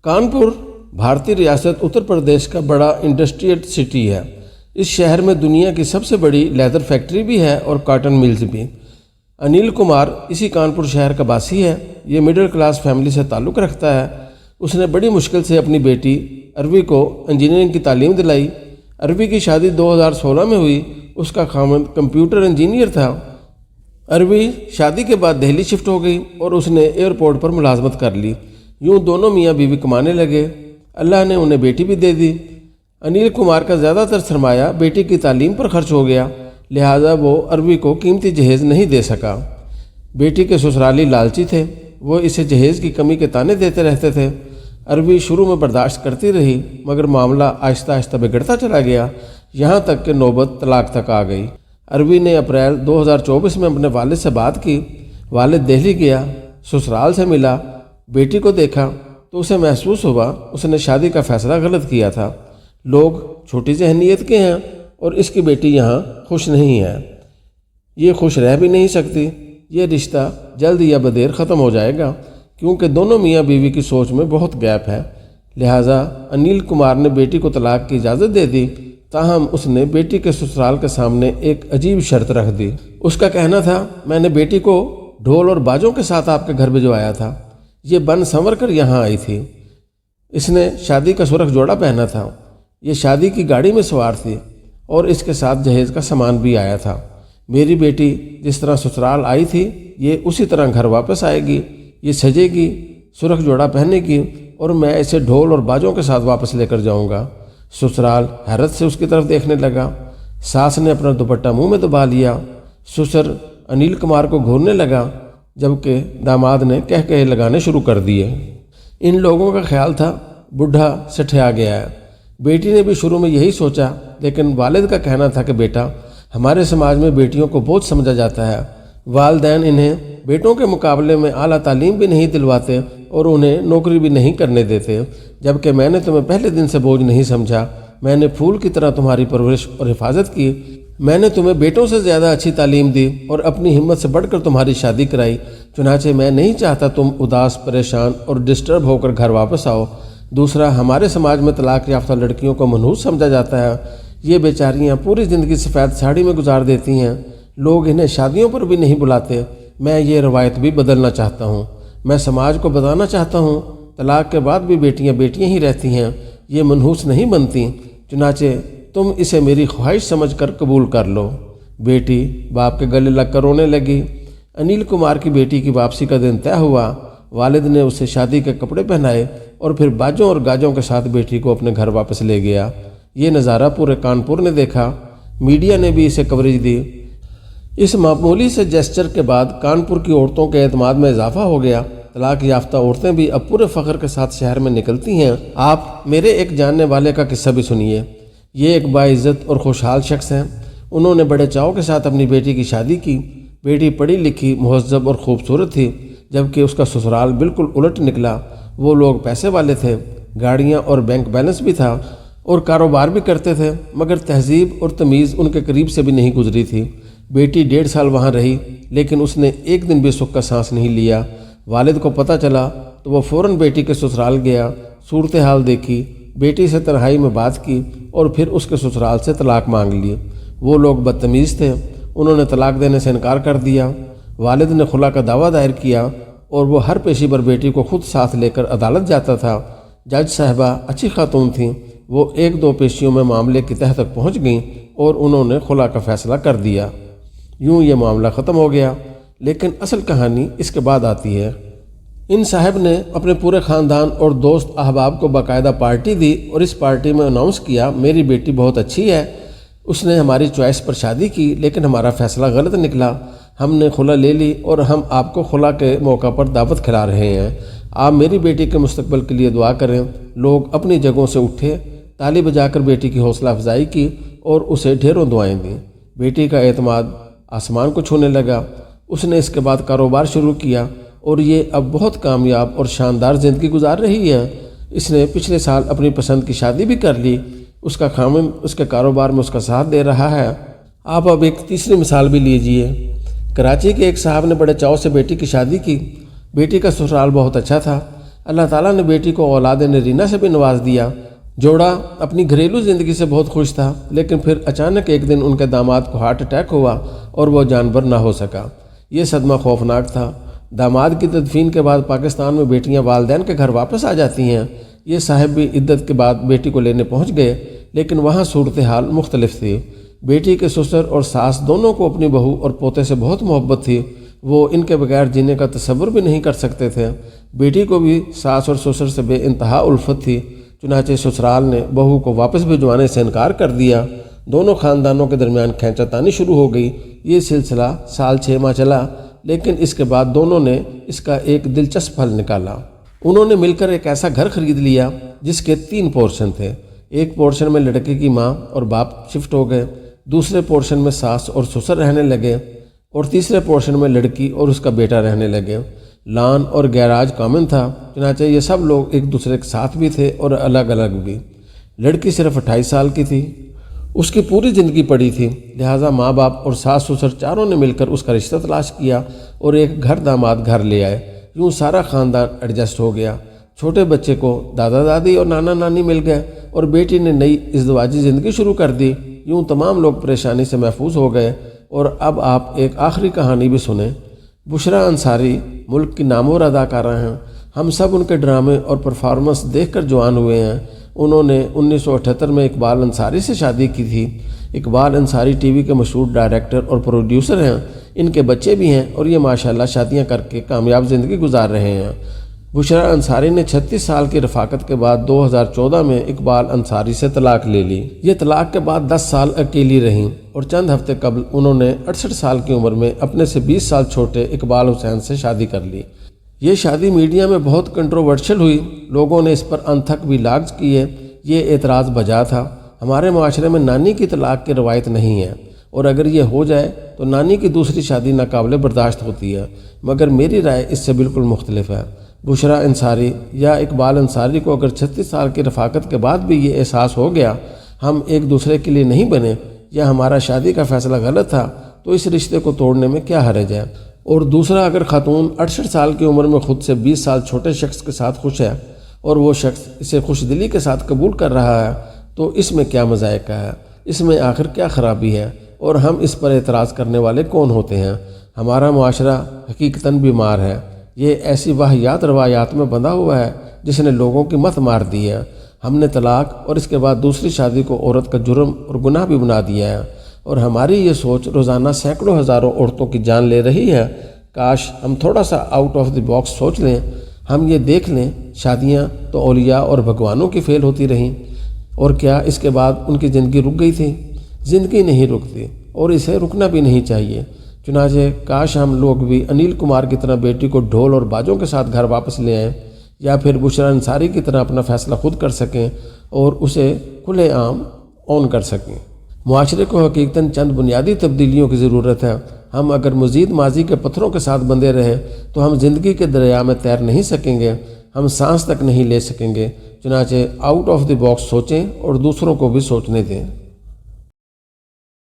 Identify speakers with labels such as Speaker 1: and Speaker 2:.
Speaker 1: कानपुर भारतीय रियासत उत्तर प्रदेश का बड़ा इंडस्ट्रियल सिटी है। इस शहर में दुनिया की सबसे बड़ी लेदर फैक्ट्री भी है और कॉटन मिल्स भी। अनिल कुमार इसी कानपुर शहर का वासी है। ये मिडिल क्लास फैमिली से ताल्लुक़ रखता है। उसने बड़ी मुश्किल से अपनी बेटी अरवी को इंजीनियरिंग की तालीम दिलाई। अरवी की शादी 2016 में हुई। उसका खामद कंप्यूटर इंजीनियर था। अरवी शादी के बाद दिल्ली शिफ्ट हो गई और उसने एयरपोर्ट पर मुलाजमत कर ली। यूँ दोनों मियाँ बीवी कमाने लगे। अल्लाह ने उन्हें बेटी भी दे दी। अनिल कुमार का ज़्यादातर सरमाया बेटी की तालीम पर खर्च हो गया, लिहाजा वो अरवी को कीमती जहेज़ नहीं दे सका। बेटी के ससुराली लालची थे। वो इसे जहेज़ की कमी के ताने देते रहते थे। अरवी शुरू में बर्दाश्त करती रही, मगर मामला आहिस्ता आहिस्ता बिगड़ता चला गया, यहाँ तक कि नौबत तलाक तक आ गई। अरवी ने अप्रैल 2024 में अपने वालिद से बात की। वालिद दिल्ली गया, ससुराल से मिला, बेटी को देखा तो उसे महसूस हुआ उसने शादी का फ़ैसला गलत किया था। लोग छोटी जहनीत के हैं और इसकी बेटी यहाँ खुश नहीं है। ये खुश रह भी नहीं सकती। ये रिश्ता जल्द या बदेर ख़त्म हो जाएगा, क्योंकि दोनों मियाँ बीवी की सोच में बहुत गैप है। लिहाजा अनिल कुमार ने बेटी को तलाक की इजाज़त दे दी। ताहम उसने बेटी के ससुराल के सामने एक अजीब शर्त रख दी। उसका कहना था, मैंने बेटी को ढोल और बाजों के साथ आपके घर भिजवाया था। ये बन संवर कर यहाँ आई थी। इसने शादी का सुर्ख जोड़ा पहना था। ये शादी की गाड़ी में सवार थी और इसके साथ जहेज़ का सामान भी आया था। मेरी बेटी जिस तरह ससुराल आई थी, ये उसी तरह घर वापस आएगी। ये सजेगी, सुर्ख जोड़ा पहनेगी और मैं इसे ढोल और बाजों के साथ वापस लेकर जाऊंगा। ससुराल हैरत से उसकी तरफ देखने लगा। सास ने अपना दुपट्टा मुंह में दबा लिया। ससुर अनिल कुमार को घूरने लगा, जबकि दामाद ने कह कहे लगाने शुरू कर दिए। इन लोगों का ख्याल था बुढ़ा सठिया गया है। बेटी ने भी शुरू में यही सोचा, लेकिन वालिद का कहना था कि बेटा, हमारे समाज में बेटियों को बोझ समझा जाता है। वालिदैन इन्हें बेटों के मुकाबले में आला तालीम भी नहीं दिलवाते और उन्हें नौकरी भी नहीं करने देते, जबकि मैंने तुम्हें पहले दिन से बोझ नहीं समझा। मैंने फूल की तरह तुम्हारी परवरिश और हिफाजत की। मैंने तुम्हें बेटों से ज़्यादा अच्छी तालीम दी और अपनी हिम्मत से बढ़कर तुम्हारी शादी कराई। चुनाचे मैं नहीं चाहता तुम उदास, परेशान और डिस्टर्ब होकर घर वापस आओ। दूसरा, हमारे समाज में तलाक याफ्ता लड़कियों को मनहूस समझा जाता है। ये बेचारियाँ पूरी ज़िंदगी सफ़ेद साड़ी में गुजार देती हैं। लोग इन्हें शादियों पर भी नहीं बुलाते। मैं ये रवायत भी बदलना चाहता हूँ। मैं समाज को बताना चाहता हूँ, तलाक के बाद भी बेटियाँ बेटियाँ ही रहती हैं, ये मनहूस नहीं बनती। चुनाचे तुम इसे मेरी ख्वाहिश समझकर कबूल कर लो। बेटी बाप के गले लग कर रोने लगी। अनिल कुमार की बेटी की वापसी का दिन तय हुआ। वालिद ने उसे शादी के कपड़े पहनाए और फिर बाजों और गाजों के साथ बेटी को अपने घर वापस ले गया। ये नज़ारा पूरे कानपुर ने देखा। मीडिया ने भी इसे कवरेज दी। इस मामूली से जेस्चर के बाद कानपुर की औरतों के एतमाद में इजाफा हो गया। तलाक याफ्ता औरतें भी अब पूरे फ़ख्र के साथ शहर में निकलती हैं। आप मेरे एक जानने वाले का किस्सा भी सुनिए। ये एक बाइज़्ज़त और खुशहाल शख्स हैं। उन्होंने बड़े चाव के साथ अपनी बेटी की शादी की। बेटी पढ़ी लिखी, मुहज़्ज़ब और खूबसूरत थी, जबकि उसका ससुराल बिल्कुल उलट निकला। वो लोग पैसे वाले थे, गाड़ियाँ और बैंक बैलेंस भी था और कारोबार भी करते थे, मगर तहजीब और तमीज़ उनके करीब से भी नहीं गुजरी थी। बेटी 1.5 साल वहाँ रही, लेकिन उसने एक दिन भी सुख का सांस नहीं लिया। वालिद को पता चला तो वह फ़ौरन बेटी के ससुराल गया, सूरत हाल देखी, बेटी से तन्हाई में बात की और फिर उसके ससुराल से तलाक मांग ली। वो लोग बदतमीज़ थे। उन्होंने तलाक देने से इनकार कर दिया। वालिद ने खुला का दावा दायर किया और वो हर पेशी पर बेटी को खुद साथ लेकर अदालत जाता था। जज साहिबा अच्छी खातून थीं। वो 1-2 पेशियों में मामले की तह तक पहुँच गईं और उन्होंने खुला का फ़ैसला कर दिया। यूँ ये मामला ख़त्म हो गया। लेकिन असल कहानी इसके बाद आती है। इन साहब ने अपने पूरे ख़ानदान और दोस्त अहबाब को बाकायदा पार्टी दी और इस पार्टी में अनाउंस किया, मेरी बेटी बहुत अच्छी है। उसने हमारी चॉइस पर शादी की, लेकिन हमारा फ़ैसला गलत निकला। हमने खुला ले ली और हम आपको खुला के मौका पर दावत खिला रहे हैं। आप मेरी बेटी के मुस्तकबिल के लिए दुआ करें। लोग अपनी जगहों से उठे, ताली बजाकर बेटी की हौसला अफजाई की और उसे ढेरों दुआएं दी। बेटी का एतमाद आसमान को छूने लगा। उसने इसके बाद कारोबार शुरू किया और ये अब बहुत कामयाब और शानदार ज़िंदगी गुजार रही है। इसने पिछले साल अपनी पसंद की शादी भी कर ली। उसका खामिन उसके कारोबार में उसका साथ दे रहा है। आप अब एक तीसरी मिसाल भी लीजिए। कराची के एक साहब ने बड़े चाव से बेटी की शादी की। बेटी का ससुराल बहुत अच्छा था। اللہ تعالیٰ نے بیٹی کو اولاد نرینہ سے بھی نواز دیا۔ جوڑا اپنی گھریلو زندگی سے بہت خوش تھا، لیکن پھر اچانک ایک دن ان کے داماد کو ہارٹ اٹیک ہوا اور وہ جانور نہ ہو سکا۔ یہ صدمہ خوفناک تھا۔ داماد کی تدفین کے بعد پاکستان میں بیٹیاں والدین کے گھر واپس آ جاتی ہیں۔ یہ صاحب بھی عدت کے بعد بیٹی کو لینے پہنچ گئے، لیکن وہاں صورتحال مختلف تھی۔ بیٹی کے سسر اور ساس دونوں کو اپنی بہو اور پوتے سے بہت محبت تھی، وہ ان کے بغیر جینے کا تصور بھی نہیں کر سکتے تھے۔ بیٹی کو بھی ساس اور سسر سے بے انتہا الفت تھی، چنانچہ سسرال نے بہو کو واپس بھجوانے سے انکار کر دیا۔ دونوں خاندانوں کے درمیان کھینچا تانی شروع ہو گئی۔ یہ سلسلہ سال 6 ماہ چلا، لیکن اس کے بعد دونوں نے اس کا ایک دلچسپ حل نکالا۔ انہوں نے مل کر ایک ایسا گھر خرید لیا جس کے 3 پورشن تھے۔ ایک پورشن میں لڑکے کی ماں اور باپ شفٹ ہو گئے، دوسرے پورشن میں ساس اور سسر رہنے لگے، اور تیسرے پورشن میں لڑکی اور اس کا بیٹا رہنے لگے۔ لان اور گیراج کامن تھا، چنانچہ یہ سب لوگ ایک دوسرے کے ساتھ بھی تھے اور الگ الگ بھی۔ لڑکی صرف 28 سال کی تھی، اس کی پوری زندگی پڑی تھی، لہٰذا ماں باپ اور ساس سسر چاروں نے مل کر اس کا رشتہ تلاش کیا اور ایک گھر داماد گھر لے آئے۔ یوں سارا خاندان ایڈجسٹ ہو گیا۔ چھوٹے بچے کو دادا دادی اور نانا نانی مل گئے اور بیٹی نے نئی ازدواجی زندگی شروع کر دی۔ یوں تمام لوگ پریشانی سے محفوظ ہو گئے۔ اور اب آپ ایک آخری کہانی بھی سنیں۔ بشریٰ انصاری ملک کی نامور اداکارہ ہیں۔ ہم سب ان کے ڈرامے اور پرفارمنس دیکھ کر جوان ہوئے ہیں۔ انہوں نے 1978 میں اقبال انصاری سے شادی کی تھی۔ اقبال انصاری ٹی وی کے مشہور ڈائریکٹر اور پروڈیوسر ہیں۔ ان کے بچے بھی ہیں اور یہ ماشاءاللہ شادیاں کر کے کامیاب زندگی گزار رہے ہیں۔ بشریٰ انصاری نے 36 سال کی رفاقت کے بعد 2014 میں اقبال انصاری سے طلاق لے لی۔ یہ طلاق کے بعد 10 سال اکیلی رہیں اور چند ہفتے قبل انہوں نے 68 سال کی عمر میں اپنے سے 20 سال چھوٹے اقبال حسین سے شادی کر لی۔ یہ شادی میڈیا میں بہت کنٹروورشل ہوئی، لوگوں نے اس پر انتھک بھی لاگز کیے۔ یہ اعتراض بجا تھا، ہمارے معاشرے میں نانی کی طلاق کی روایت نہیں ہے، اور اگر یہ ہو جائے تو نانی کی دوسری شادی ناقابل برداشت ہوتی ہے، مگر میری رائے اس سے بالکل مختلف ہے۔ بشریٰ انصاری یا اقبال انصاری کو اگر 36 سال کی رفاقت کے بعد بھی یہ احساس ہو گیا ہم ایک دوسرے کے لیے نہیں بنے یا ہمارا شادی کا فیصلہ غلط تھا، تو اس رشتے کو توڑنے میں کیا حرج ہے؟ اور دوسرا، اگر خاتون 68 سال کی عمر میں خود سے 20 سال چھوٹے شخص کے ساتھ خوش ہے اور وہ شخص اسے خوش دلی کے ساتھ قبول کر رہا ہے، تو اس میں کیا مذائقہ ہے؟ اس میں آخر کیا خرابی ہے؟ اور ہم اس پر اعتراض کرنے والے کون ہوتے ہیں؟ ہمارا معاشرہ حقیقتاً بیمار ہے۔ یہ ایسی واہیات روایات میں بندھا ہوا ہے جس نے لوگوں کی مت مار دی ہے۔ ہم نے طلاق اور اس کے بعد دوسری شادی کو عورت کا جرم اور گناہ بھی بنا دیا ہے، اور ہماری یہ سوچ روزانہ سینکڑوں ہزاروں عورتوں کی جان لے رہی ہے۔ کاش ہم تھوڑا سا آؤٹ آف دی باکس سوچ لیں۔ ہم یہ دیکھ لیں، شادیاں تو اولیاء اور بھگوانوں کی فیل ہوتی رہیں، اور کیا اس کے بعد ان کی زندگی رک گئی تھی؟ زندگی نہیں رکتی، اور اسے رکنا بھی نہیں چاہیے۔ چنانچہ کاش ہم لوگ بھی انیل کمار کی طرح بیٹی کو ڈھول اور باجوں کے ساتھ گھر واپس لے آئیں، یا پھر بشریٰ انصاری کی طرح اپنا فیصلہ خود کر سکیں اور اسے کھلے عام اون کر سکیں۔ معاشرے کو حقیقتاً چند بنیادی تبدیلیوں کی ضرورت ہے۔ ہم اگر مزید ماضی کے پتھروں کے ساتھ بندھے رہیں تو ہم زندگی کے دریا میں تیر نہیں سکیں گے، ہم سانس تک نہیں لے سکیں گے۔ چنانچہ آؤٹ آف دی باکس سوچیں اور دوسروں کو بھی سوچنے دیں۔